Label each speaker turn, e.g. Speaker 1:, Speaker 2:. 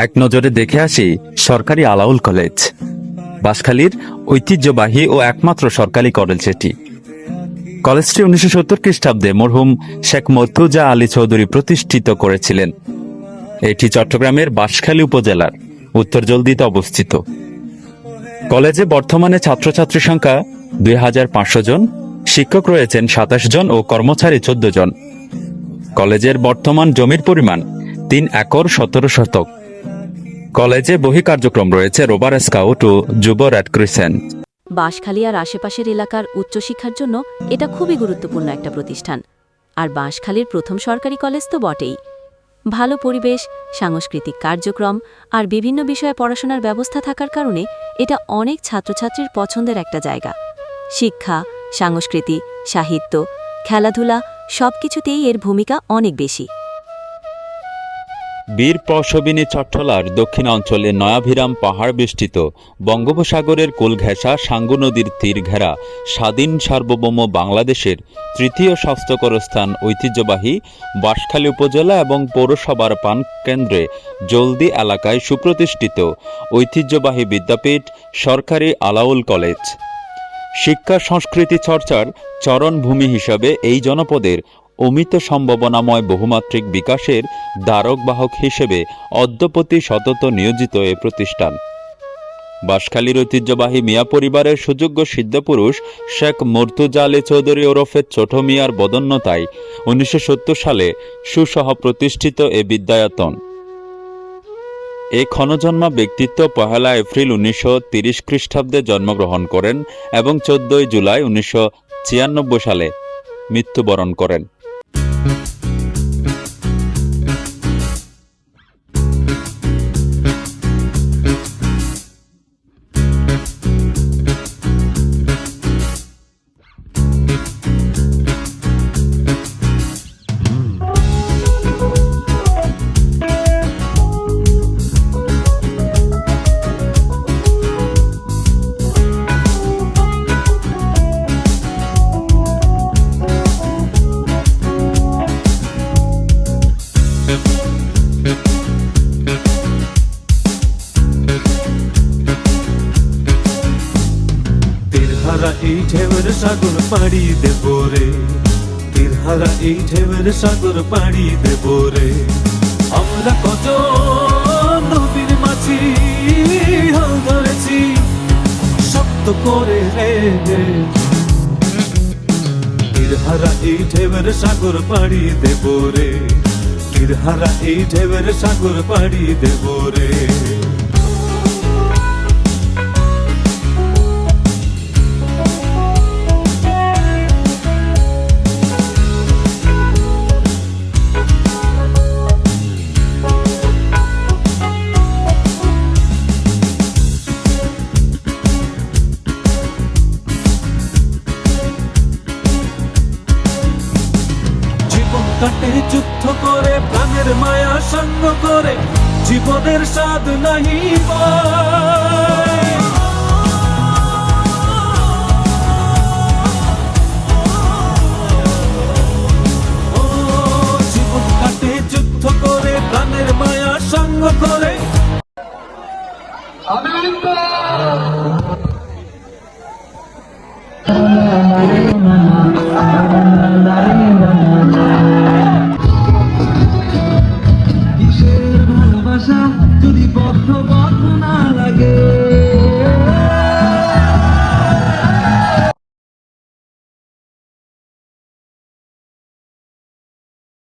Speaker 1: এক নজরে দেখে আসি সরকারি আলাউল কলেজ, বাঁশখালীর ঐতিহ্যবাহী ও একমাত্র সরকারি কলেজ এটি। কলেজটি 1970 খ্রিস্টাব্দে মরহুম শেখ মর্তুজা আলী চৌধুরী প্রতিষ্ঠিত করেছিলেন। এটি চট্টগ্রামের বাঁশখালী উপজেলার উত্তর জলদিতে অবস্থিত। কলেজে বর্তমানে ছাত্রছাত্রী সংখ্যা 2500 জন, শিক্ষক রয়েছেন 27 জন ও কর্মচারী 14 জন। কলেজের বর্তমান জমির পরিমাণ 3 একর 17 শতক। কলেজে বহি কার্যক্রম রয়েছে রোভার স্কাউট ও যুব রেড ক্রিসেন্ট।
Speaker 2: বাঁশখালী আর আশেপাশের এলাকার উচ্চশিক্ষার জন্য এটা খুবই গুরুত্বপূর্ণ একটা প্রতিষ্ঠান। আর বাঁশখালীর প্রথম সরকারি কলেজ তো বটেই। ভালো পরিবেশ, সাংস্কৃতিক কার্যক্রম আর বিভিন্ন বিষয়ে পড়াশোনার ব্যবস্থা থাকার কারণে এটা অনেক ছাত্রছাত্রীর পছন্দের একটা জায়গা। শিক্ষা, সংস্কৃতি, সাহিত্য, খেলাধুলা সবকিছুতেই এর ভূমিকা অনেক বেশি।
Speaker 1: বীর প্রসবিনী চট্টলার দক্ষিণ অঞ্চলে নয়াভিরাম পাহাড় বেষ্টিত বঙ্গোপসাগরের কোল ঘেঁষা সাঙ্গু নদীর তীর ঘেরা স্বাধীন সার্বভৌম বাংলাদেশের তৃতীয় স্বাস্থ্যকর স্থান ঐতিহ্যবাহী বাঁশখালী উপজেলা এবং পৌরসভার প্রাণকেন্দ্রে জলদি এলাকায় সুপ্রতিষ্ঠিত ঐতিহ্যবাহী বিদ্যাপীঠ সরকারি আলাউল কলেজ। শিক্ষা সংস্কৃতি চর্চার চরণভূমি হিসাবে এই জনপদের অমিত সম্ভাবনাময় বহুমাত্রিক বিকাশের দ্বারক বাহক হিসেবে অদ্যপতি সতত নিয়োজিত এ প্রতিষ্ঠান। বাঁশখালীর ঐতিহ্যবাহী মিয়া পরিবারের সুযোগ্য সিদ্ধপুরুষ শেখ মর্তুজা আলী চৌধুরী ওরফে ছোট মিয়ার বদন্যতায় 1970 সালে সুসহ প্রতিষ্ঠিত এ বিদ্যায়তন। এই ক্ষণজন্মা ব্যক্তিত্ব 1 এপ্রিল 1930 খ্রিস্টাব্দে জন্মগ্রহণ করেন এবং 14 জুলাই 1996 সালে মৃত্যুবরণ করেন।
Speaker 3: এই ঢেউয়ের সাগর পাড়ি দেব রে, তীরহারা এই ঢেউয়ের সাগর পাড়ি দেব রে। আমরা কত নদীর মাঝি হাল ধরেছি শক্ত করে রে, তীরহারা এই ঢেউয়ের সাগর পাড়ি দেব রে, তীরহারা এই ঢেউয়ের সাগর পাড়ি দেব রে। কাটে যুদ্ধ করে প্রাণের মায়া সঙ্গ করে জীবনের স্বাদ নাহি পায়। ও জীবন কাটে যুদ্ধ করে প্রাণের মায়া সঙ্গ করে। কিসের ভালোবাসা যদি বদ্ধ